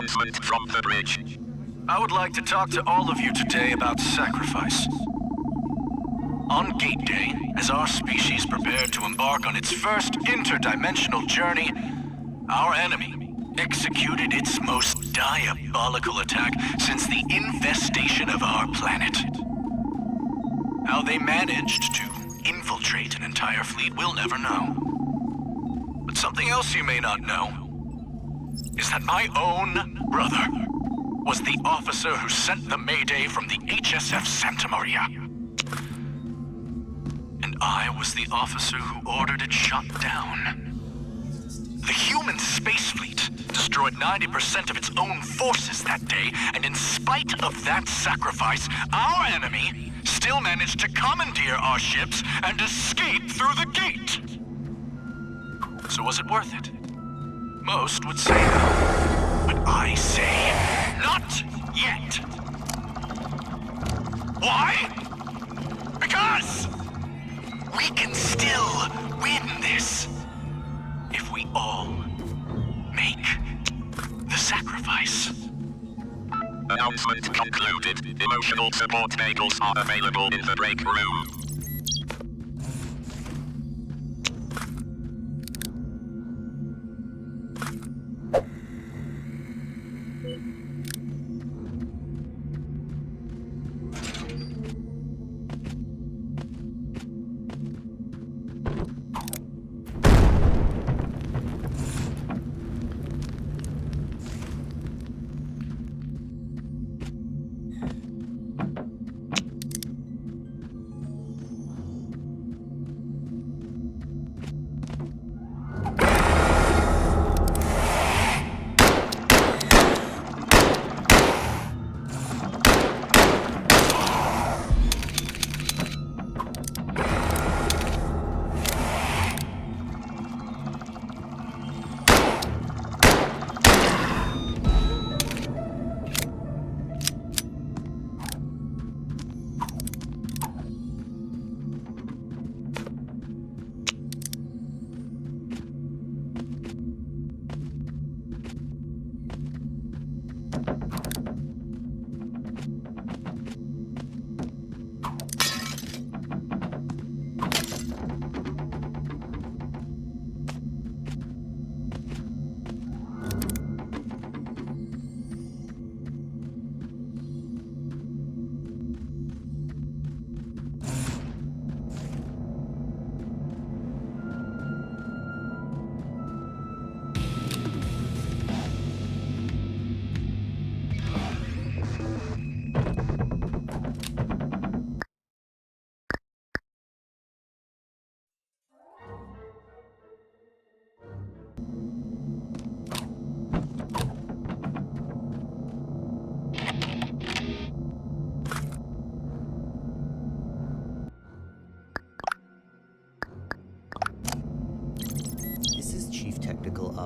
Announcement from the bridge. I would like to talk to all of you today about sacrifice. On Gate Day, as our species prepared to embark on its first interdimensional journey, our enemy executed its most diabolical attack since the infestation of our planet. How they managed to infiltrate an entire fleet, we'll never know. But something else you may not know is that my own brother was the officer who sent the Mayday from the HSF Santa Maria. And I was the officer who ordered it shot down. The human space fleet destroyed 90% of its own forces that day, and in spite of that sacrifice, our enemy still managed to commandeer our ships and escape through the gate. So was it worth it? Most would say no, but I say not yet. Why? Because we can still win this if we all make the sacrifice. Announcement concluded. Emotional support vehicles are available in the break room.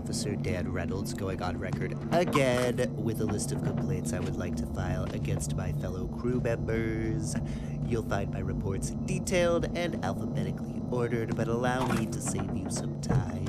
Officer Dan Reynolds going on record again with a list of complaints I would like to file against my fellow crew members. You'll find my reports detailed and alphabetically ordered, but allow me to save you some time.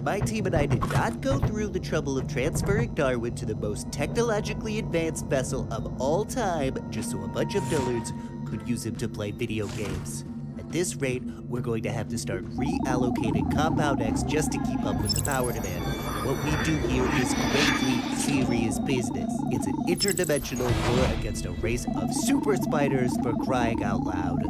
My team and I did not go through the trouble of transferring Darwin to the most technologically advanced vessel of all time just so a bunch of dullards could use him to play video games. At this rate, we're going to have to start reallocating Compound X just to keep up with the power demand. What we do here is gravely serious business. It's an interdimensional war against a race of super spiders, for crying out loud.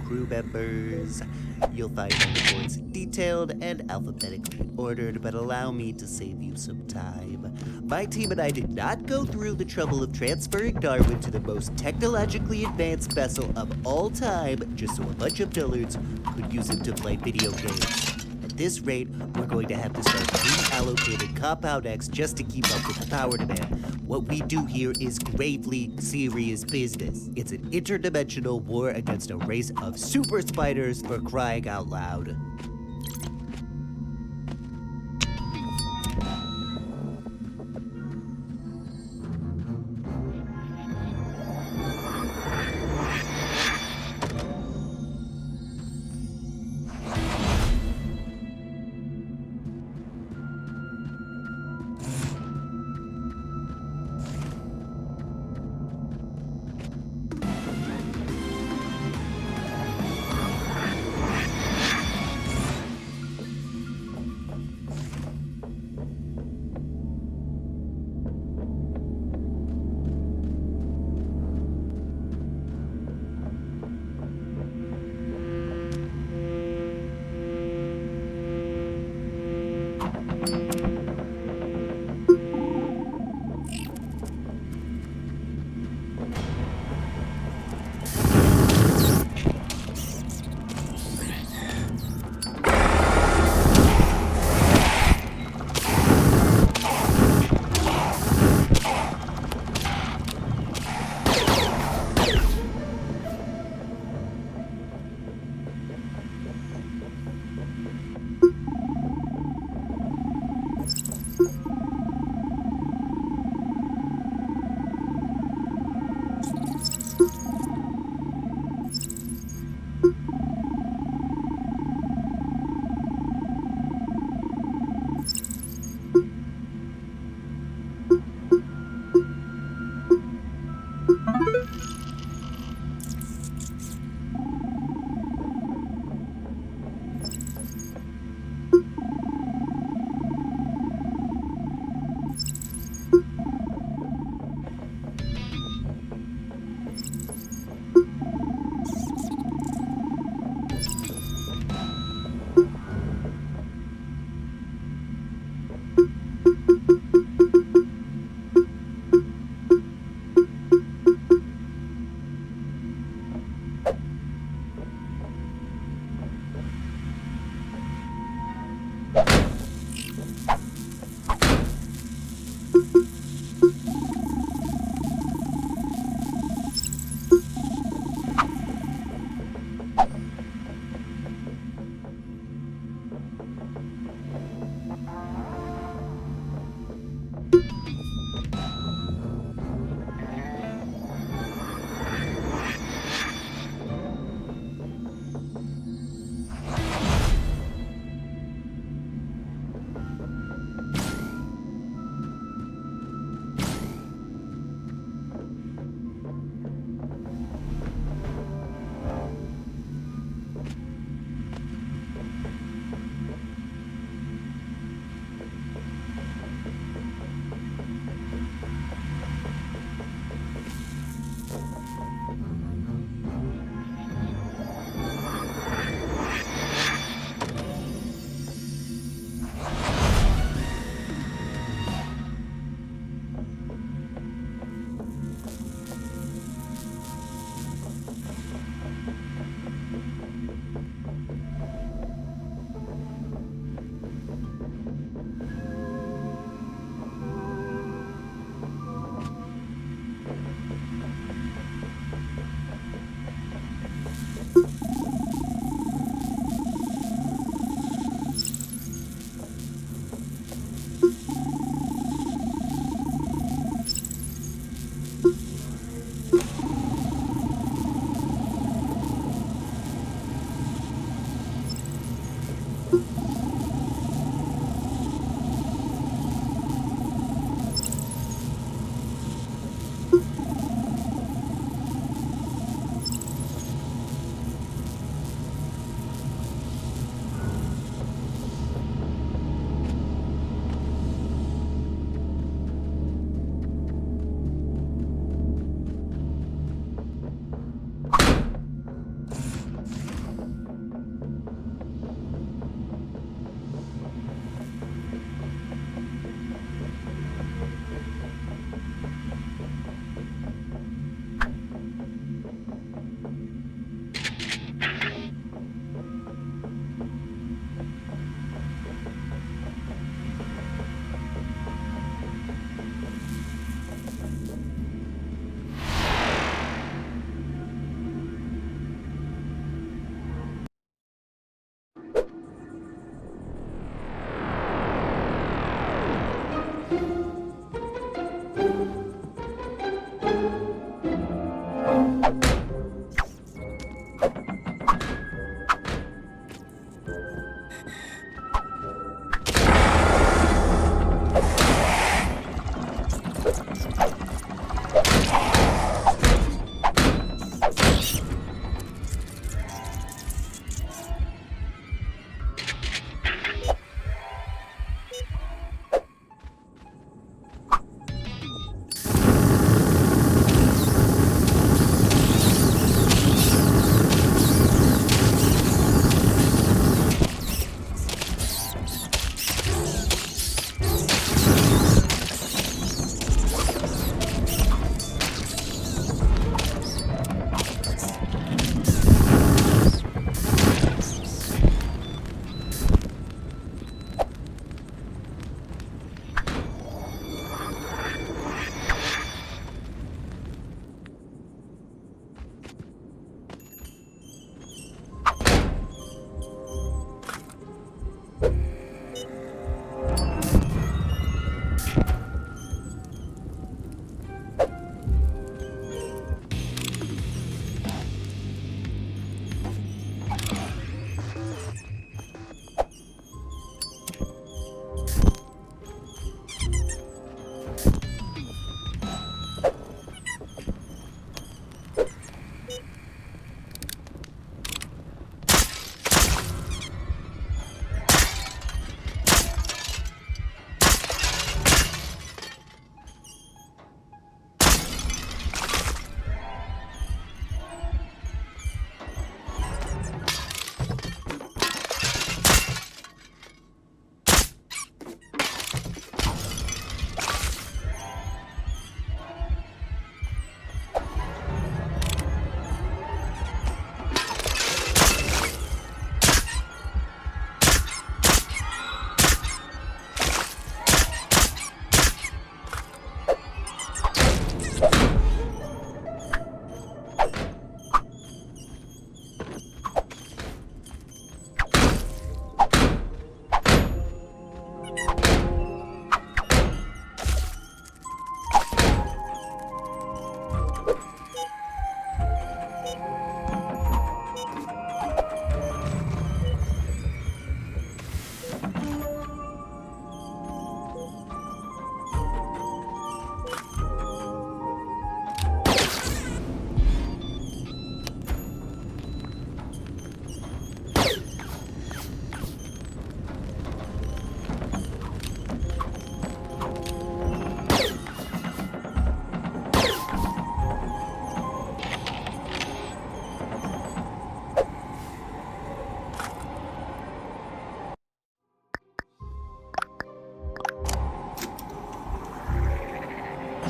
crew members. You'll find my reports detailed and alphabetically ordered, but allow me to save you some time. My team and I did not go through the trouble of transferring Darwin to the most technologically advanced vessel of all time just so a bunch of dullards could use him to play video games. At this rate, we're going to have to start reallocating Compound X just to keep up with the power demand. What we do here is gravely serious business. It's an interdimensional war against a race of super spiders, for crying out loud.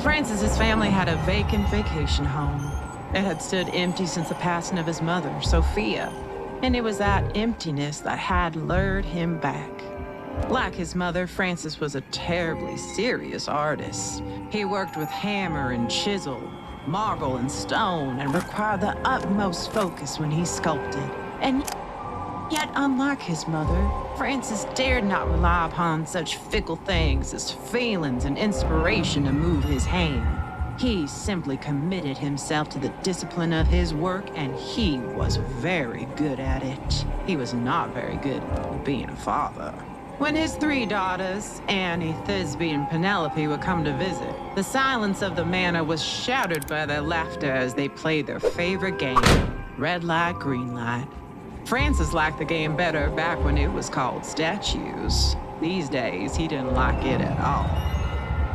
Francis's family had a vacant vacation home. It had stood empty since the passing of his mother, Sophia, and it was that emptiness that had lured him back. Like his mother, Francis was a terribly serious artist. He worked with hammer and chisel, marble and stone, and required the utmost focus when he sculpted. And yet, unlike his mother, Francis dared not rely upon such fickle things as feelings and inspiration to move his hand. He simply committed himself to the discipline of his work, and he was very good at it. He was not very good at being a father. When his 3 daughters, Annie, Thisbe, and Penelope, would come to visit, the silence of the manor was shattered by their laughter as they played their favorite game, red light, green light. Francis liked the game better back when it was called statues. These days, he didn't like it at all.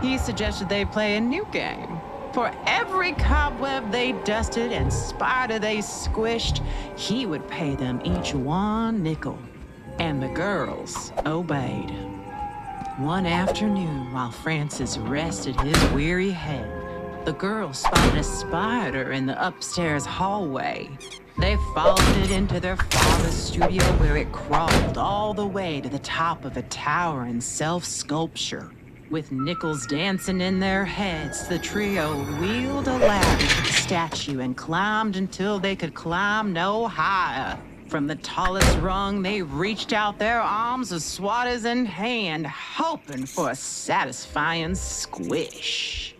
He suggested they play a new game. For every cobweb they dusted and spider they squished, he would pay them each 1 nickel. And the girls obeyed. One afternoon, while Francis rested his weary head, the girls spotted a spider in the upstairs hallway. They followed it into their father's studio, where it crawled all the way to the top of a tower in self-sculpture. With nickels dancing in their heads, the trio wheeled a ladder to the statue and climbed until they could climb no higher. From the tallest rung, they reached out their arms with swatters in hand, hoping for a satisfying squish.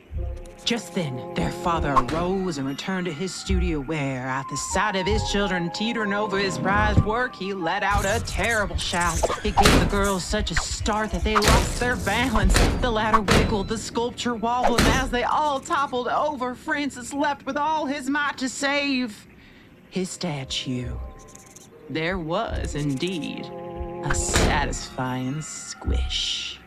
Just then, their father arose and returned to his studio where, at the sight of his children teetering over his prized work, he let out a terrible shout. It gave the girls such a start that they lost their balance. The ladder wiggled, the sculpture wobbled, and as they all toppled over, Francis leapt with all his might to save his statue. There was, indeed, a satisfying squish.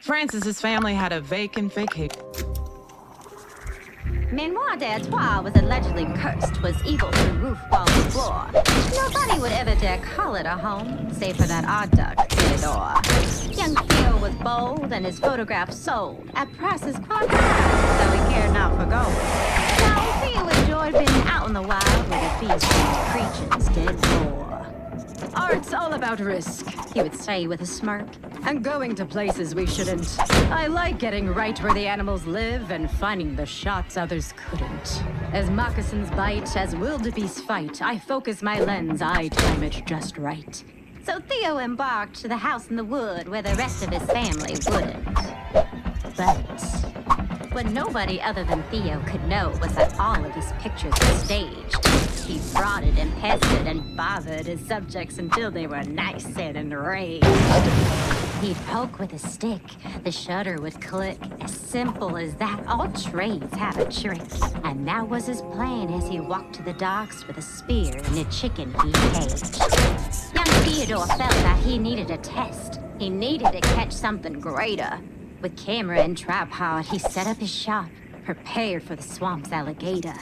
Francis's family had a vacant vacation. Manoir d'Artois was allegedly cursed, was evil through roof, walls, and floor. Nobody would ever dare call it a home, save for that odd duck, Theodore. Young Theo was bold, and his photograph sold at prices quite high, though he cared not for gold. Now, Theo enjoyed being out in the wild where the beasts and creatures did roar. Art's all about risk, he would say with a smirk, and going to places we shouldn't. I like getting right where the animals live and finding the shots others couldn't. As moccasins bite, as wildebeest fight, I focus my lens, I time it just right. So Theo embarked to the house in the wood where the rest of his family wouldn't. But what nobody other than Theo could know was that all of his pictures were staged. He frauded and pestered and bothered his subjects until they were nice and enraged. He'd poke with a stick, the shutter would click. As simple as that, all trades have a trick. And that was his plan as he walked to the docks with a spear and a chicken he caged. Young Theodore felt that he needed a test. He needed to catch something greater. With camera and tripod, he set up his shop, prepared for the swamp's alligator.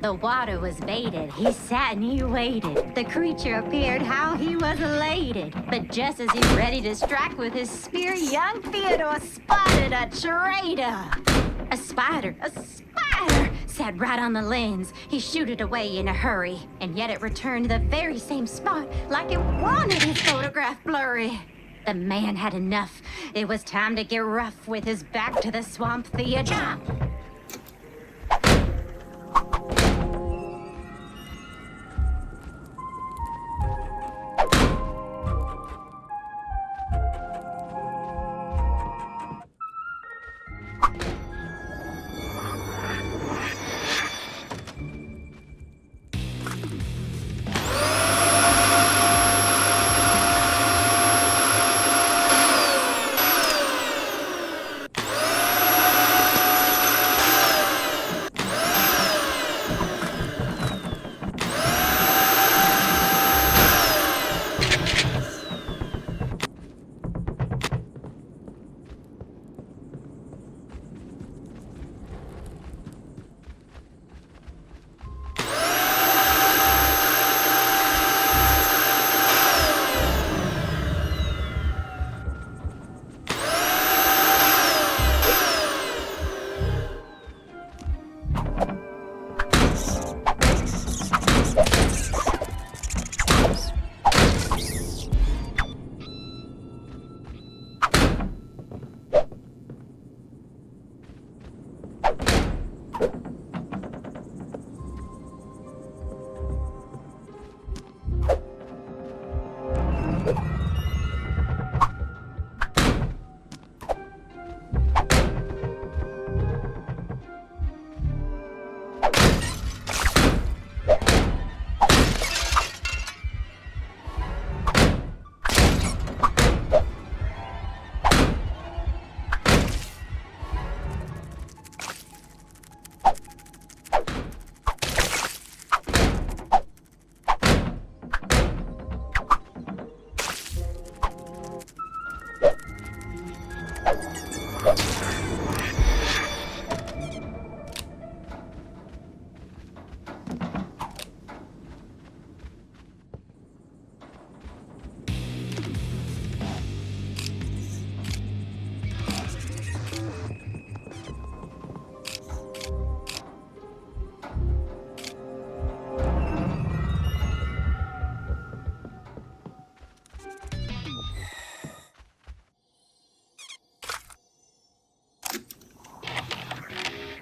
The water was baited, he sat and he waited. The creature appeared, how he was elated. But just as he ready to strike with his spear, young Theodore spotted a traitor. A spider sat right on the lens. He shooed it away in a hurry, and yet it returned to the very same spot, like it wanted his photograph blurry. The man had enough. It was time to get rough with his back to the swamp Theodore.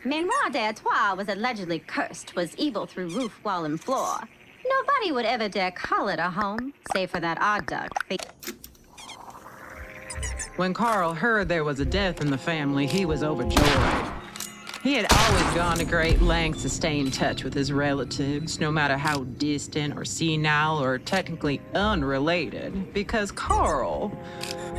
Manoir d'Artois was allegedly cursed, was evil through roof, wall, and floor. Nobody would ever dare call it a home, save for that odd duck. When Carl heard there was a death in the family, he was overjoyed. He had always gone to great lengths to stay in touch with his relatives, no matter how distant or senile or technically unrelated, because Carl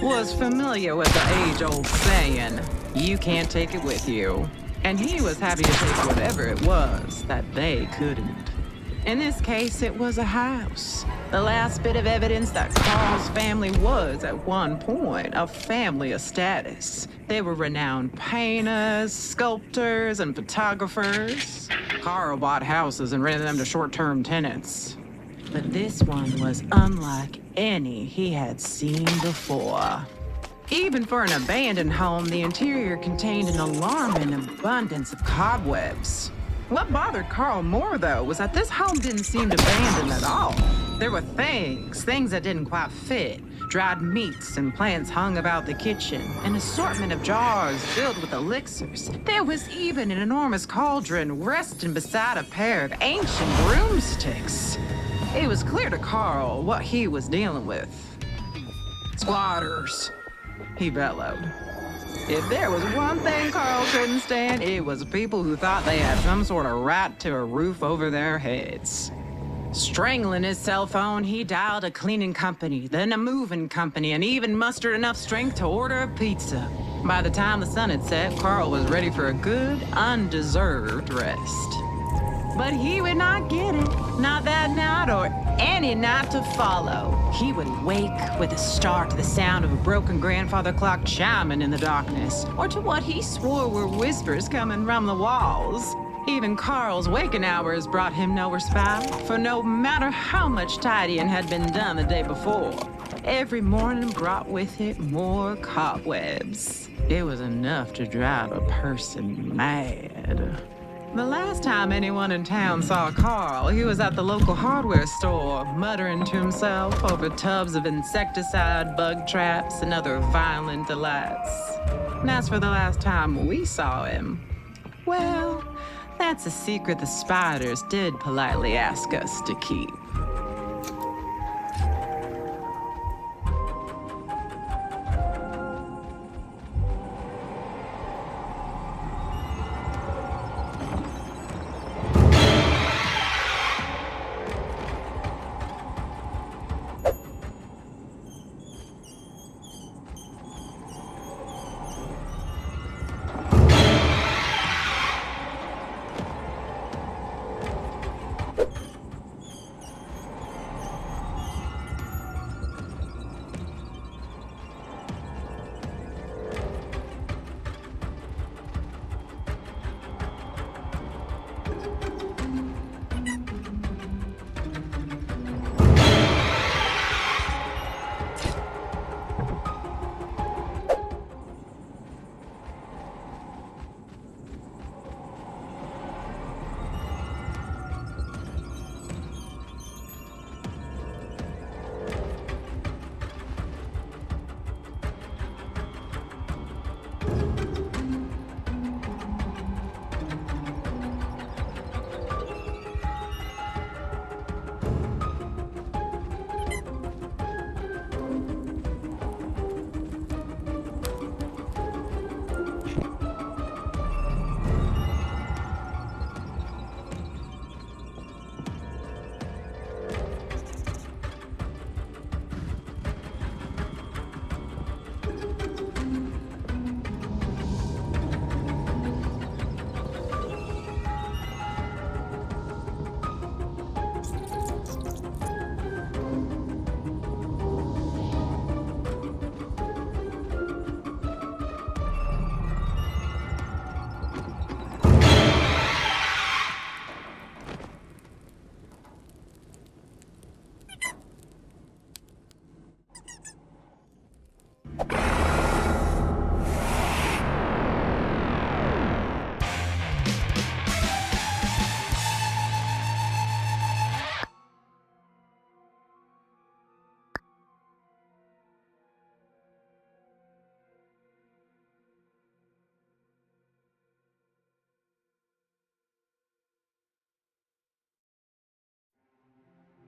was familiar with the age-old saying, "You can't take it with you." And he was happy to take whatever it was that they couldn't. In this case, it was a house. The last bit of evidence that Carl's family was, at one point, a family of status. They were renowned painters, sculptors, and photographers. Carl bought houses and rented them to short-term tenants. But this one was unlike any he had seen before. Even for an abandoned home, the interior contained an alarming abundance of cobwebs. What bothered Carl more, though, was that this home didn't seem abandoned at all. There were things that didn't quite fit. Dried meats and plants hung about the kitchen, an assortment of jars filled with elixirs. There was even an enormous cauldron resting beside a pair of ancient broomsticks. It was clear to Carl what he was dealing with. Squatters, he bellowed. If there was one thing Carl couldn't stand, it was people who thought they had some sort of right to a roof over their heads. Strangling his cell phone, he dialed a cleaning company, then a moving company, and even mustered enough strength to order a pizza. By the time the sun had set, Carl was ready for a good, undeserved rest. But he would not get it. Not that night or any night to follow. He would wake with a start to the sound of a broken grandfather clock chiming in the darkness, or to what he swore were whispers coming from the walls. Even Carl's waking hours brought him no respite, for no matter how much tidying had been done the day before, every morning brought with it more cobwebs. It was enough to drive a person mad. The last time anyone in town saw Carl, he was at the local hardware store, muttering to himself over tubs of insecticide, bug traps, and other violent delights. And as for the last time we saw him, well, that's a secret the spiders did politely ask us to keep.